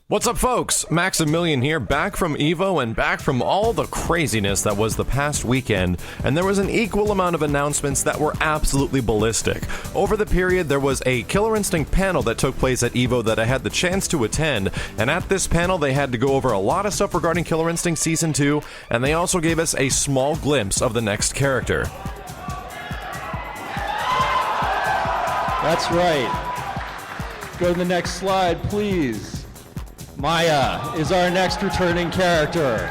What's up, folks? Maximilian here, back from EVO and back from all the craziness that was the past weekend, and there was an equal amount of announcements that were absolutely ballistic. Over the period, there was a Killer Instinct panel that took place at EVO that I had the chance to attend, and at this panel they had to go over a lot of stuff regarding Killer Instinct Season 2, and they also gave us a small glimpse of the next character. That's right. Go to the next slide, please. Maya is our next returning character.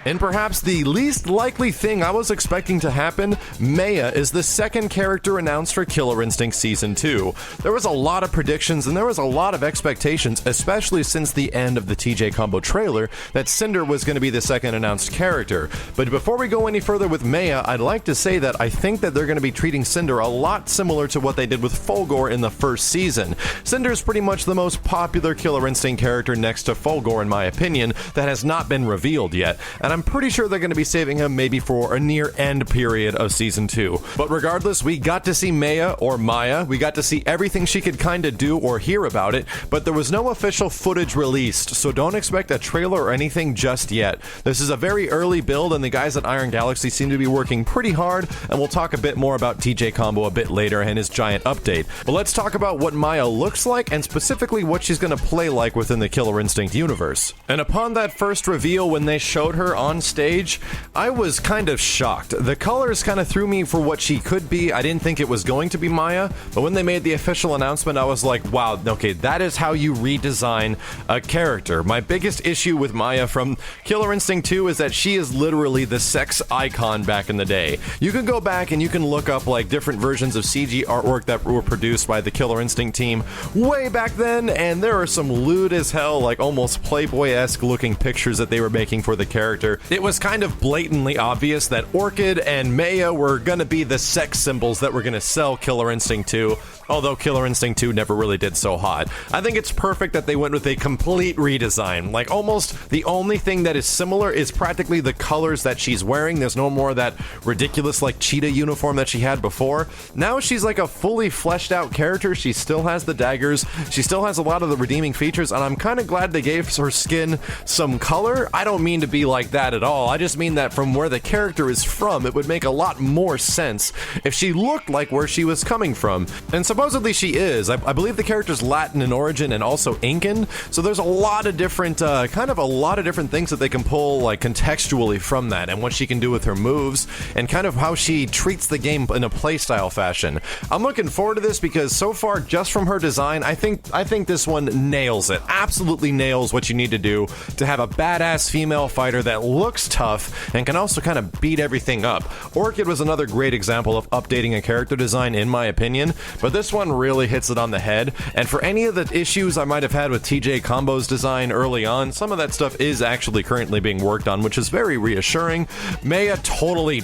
And perhaps the least likely thing I was expecting to happen, Maya is the second character announced for Killer Instinct Season 2. There was a lot of predictions and there was a lot of expectations, especially since the end of the TJ Combo trailer, that Cinder was going to be the second announced character. But before we go any further with Maya, I'd like to say that I think that they're going to be treating Cinder a lot similar to what they did with Fulgore in the first season. Cinder is pretty much the most popular Killer Instinct character next to Fulgore, in my opinion, that has not been revealed yet, and I'm pretty sure they're going to be saving him maybe for a near-end period of Season 2. But regardless, we got to see Maya, or Maya. We got to see everything she could kind of do or hear about it, but there was no official footage released, so don't expect a trailer or anything just yet. This is a very early build, and the guys at Iron Galaxy seem to be working pretty hard, and we'll talk a bit more about TJ Combo a bit later and his giant update. But let's talk about what Maya looks like, and specifically what she's going to play like within the Killer Instinct universe. And upon that first reveal, when they showed her on stage, I was kind of shocked. The colors kind of threw me for what she could be. I didn't think it was going to be Maya, but when they made the official announcement, I was like, wow, okay, that is how you redesign a character. My biggest issue with Maya from Killer Instinct 2 is that she is literally the sex icon back in the day. You can go back and you can look up like different versions of CG artwork that were produced by the Killer Instinct team way back then, and there are some lewd as hell, like almost Playboy-esque looking pictures that they were making for the character. It was kind of blatantly obvious that Orchid and Maya were gonna be the sex symbols that were gonna sell Killer Instinct 2, although Killer Instinct 2 never really did so hot. I think it's perfect that they went with a complete redesign. Like, almost the only thing that is similar is practically the colors that she's wearing. There's no more of that ridiculous, like, cheetah uniform that she had before. Now she's like a fully fleshed out character. She still has the daggers. She still has a lot of the redeeming features, and I'm kind of glad they gave her skin some color. I don't mean to be like that at all. I just mean that from where the character is from, it would make a lot more sense if she looked like where she was coming from. And supposedly she is. I believe the character's Latin in origin and also Incan, so there's a lot of different, different things that they can pull, like, contextually from that, and what she can do with her moves, and kind of how she treats the game in a playstyle fashion. I'm looking forward to this because so far, just from her design, I think this one nails it. Absolutely nails what you need to do to have a badass female fighter that looks tough and can also kind of beat everything up. Orchid was another great example of updating a character design, in my opinion, but this one really hits it on the head. And for any of the issues I might have had with TJ Combo's design early on, some of that stuff is actually currently being worked on, which is very reassuring. Maya totally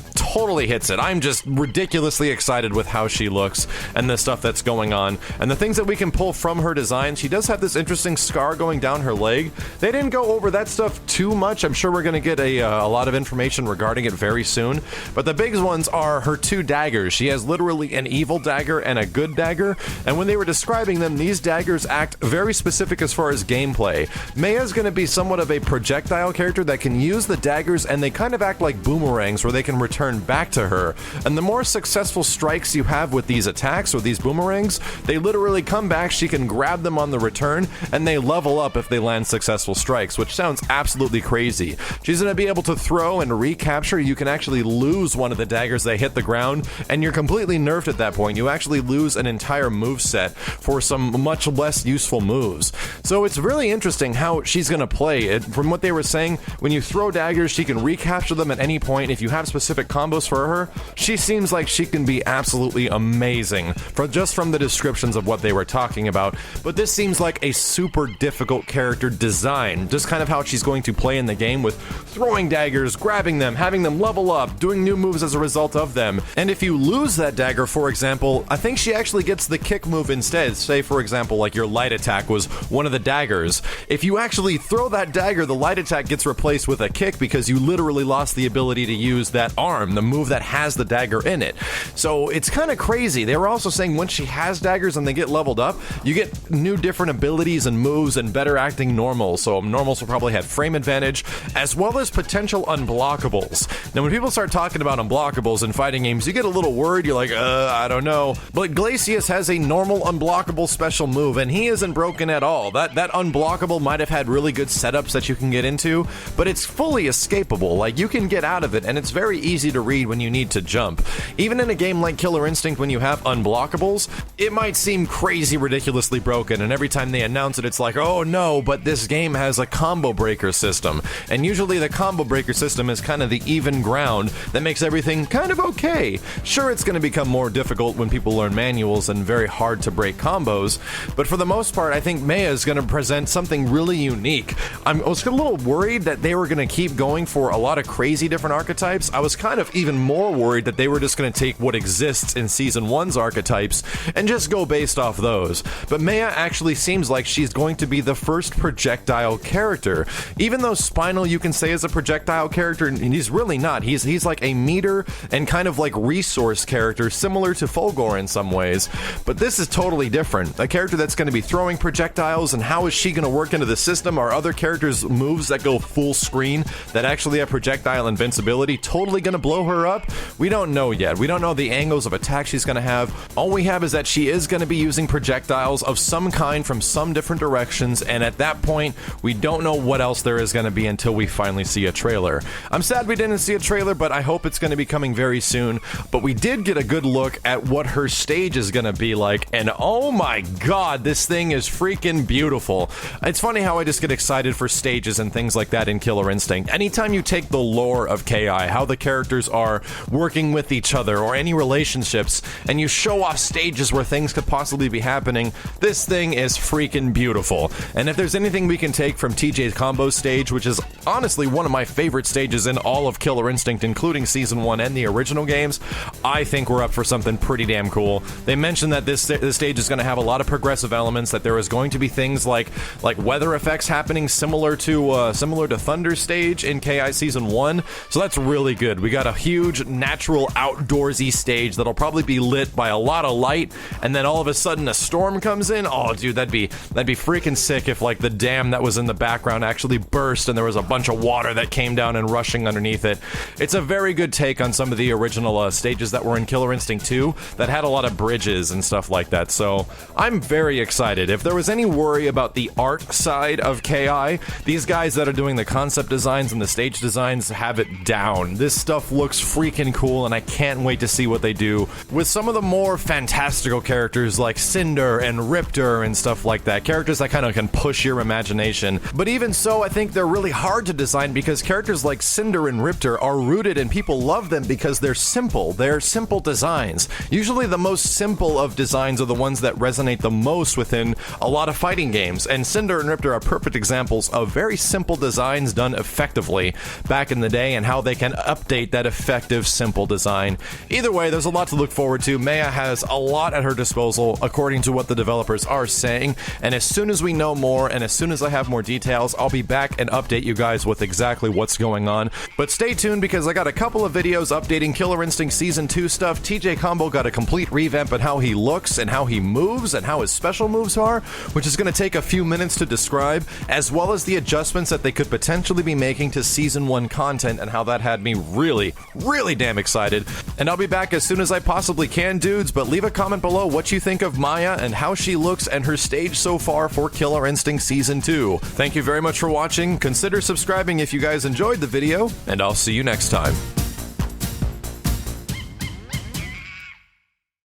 hits it. I'm just ridiculously excited with how she looks and the stuff that's going on and the things that we can pull from her design. She does have this interesting scar going down her leg. They didn't go over that stuff too much. I'm sure we're going to get a lot of information regarding it very soon, but the big ones are her two daggers. She has literally an evil dagger and a good dagger, and when they were describing them, these daggers act very specific as far as gameplay. Maya's going to be somewhat of a projectile character that can use the daggers, and they kind of act like boomerangs where they can return back to her. And the more successful strikes you have with these attacks or these boomerangs, they literally come back, she can grab them on the return, and they level up if they land successful strikes, which sounds absolutely crazy. She's going to be able to throw and recapture. You can actually lose one of the daggers they hit the ground, and you're completely nerfed at that point. You actually lose an entire move set for some much less useful moves. So it's really interesting how she's going to play it. From what they were saying, when you throw daggers, she can recapture them at any point. If you have specific combos for her, she seems like she can be absolutely amazing, just from the descriptions of what they were talking about. But this seems like a super difficult character design, just kind of how she's going to play in the game with throwing daggers, grabbing them, having them level up, doing new moves as a result of them. And if you lose that dagger, for example, I think she actually gets the kick move instead. Say, for example, like your light attack was one of the daggers. If you actually throw that dagger, the light attack gets replaced with a kick because you literally lost the ability to use that arm, the move that has the dagger in it. So it's kind of crazy. They were also saying once she has daggers and they get leveled up, you get new different abilities and moves and better acting normals. So normals will probably have frame advantage, as well as potential unblockables. Now, when people start talking about unblockables in fighting games, you get a little worried. You're like, I don't know. But Glacius has a normal unblockable special move, and he isn't broken at all. That unblockable might have had really good setups that you can get into, but it's fully escapable. Like, you can get out of it, and it's very easy to read when you need to jump. Even in a game like Killer Instinct, when you have unblockables, it might seem crazy ridiculously broken, and every time they announce it, it's like, oh no, but this game has a combo breaker system. And usually the combo breaker system is kind of the even ground that makes everything kind of okay. Sure, it's going to become more difficult when people learn manuals and very hard to break combos, but for the most part, I think Maya is going to present something really unique. I was a little worried that they were going to keep going for a lot of crazy different archetypes. I was kind of even more worried that they were just going to take what exists in Season 1's archetypes and just go based off those. But Maya actually seems like she's going to be the first projectile character. Even though Spinal you can say is a projectile character, and he's really not. He's like a meter and kind of like resource character, similar to Fulgor in some ways. But this is totally different. A character that's going to be throwing projectiles, and how is she going to work into the system? Are other characters' moves that go full screen that actually have projectile invincibility totally going to blow her up? We don't know yet. We don't know the angles of attack she's going to have. All we have is that she is going to be using projectiles of some kind from some different directions, and at that point, we don't know what else there is going to be until we finally see a trailer. I'm sad we didn't see a trailer, but I hope it's going to be coming very soon. But we did get a good look at what her stage is going to be like, and oh my god, this thing is freaking beautiful. It's funny how I just get excited for stages and things like that in Killer Instinct. Anytime you take the lore of KI, how the characters are working with each other, or any relationships, and you show off stages where things could possibly be happening, this thing is freaking beautiful. And if there's anything we can take from TJ's combo stage, which is honestly one of my favorite stages in all of Killer Instinct, including Season 1 and the original games, I think we're up for something pretty damn cool. They mentioned that this stage is going to have a lot of progressive elements, that there is going to be things like weather effects happening similar to Thunder stage in KI Season 1, so that's really good. We got a huge natural outdoorsy stage that'll probably be lit by a lot of light, and then all of a sudden a storm comes in. Oh dude, that'd be freaking sick if like the dam that was in the background actually burst and there was a bunch of water that came down and rushing underneath it. It's a very good take on some of the original stages that were in Killer Instinct 2 that had a lot of bridges and stuff like that, so I'm very excited. If there was any worry about the art side of KI, these guys that are doing the concept designs and the stage designs have it down. This stuff looks freaking cool, and I can't wait to see what they do with some of the more fantastical characters like Cinder and Riptor and stuff like that. Characters that kind of can push your imagination. But even so, I think they're really hard to design because characters like Cinder and Riptor are rooted and people love them because they're simple. They're simple designs. Usually the most simple of designs are the ones that resonate the most within a lot of fighting games, and Cinder and Riptor are perfect examples of very simple designs done effectively back in the day, and how they can update that effective, simple design. Either way, there's a lot to look forward to. Maya has a lot at her disposal, according to what the developers are saying, and as soon as we know more, and as soon as I have more details, I'll be back and update you guys with exactly what's going on. But stay tuned, because I got a couple of videos updating Killer Instinct Season 2 stuff. TJ Combo got a complete revamp on how he looks, and how he moves, and how his special moves are, which is going to take a few minutes to describe, as well as the adjustments that they could potentially be making to Season 1 content, and how that had me really, really damn excited. And I'll be back as soon as I possibly can, dudes, but leave a comment below what you think of Maya and how she looks and her stage so far for Killer Instinct Season 2. Thank you very much for watching. Consider subscribing if you guys enjoyed the video, and I'll see you next time.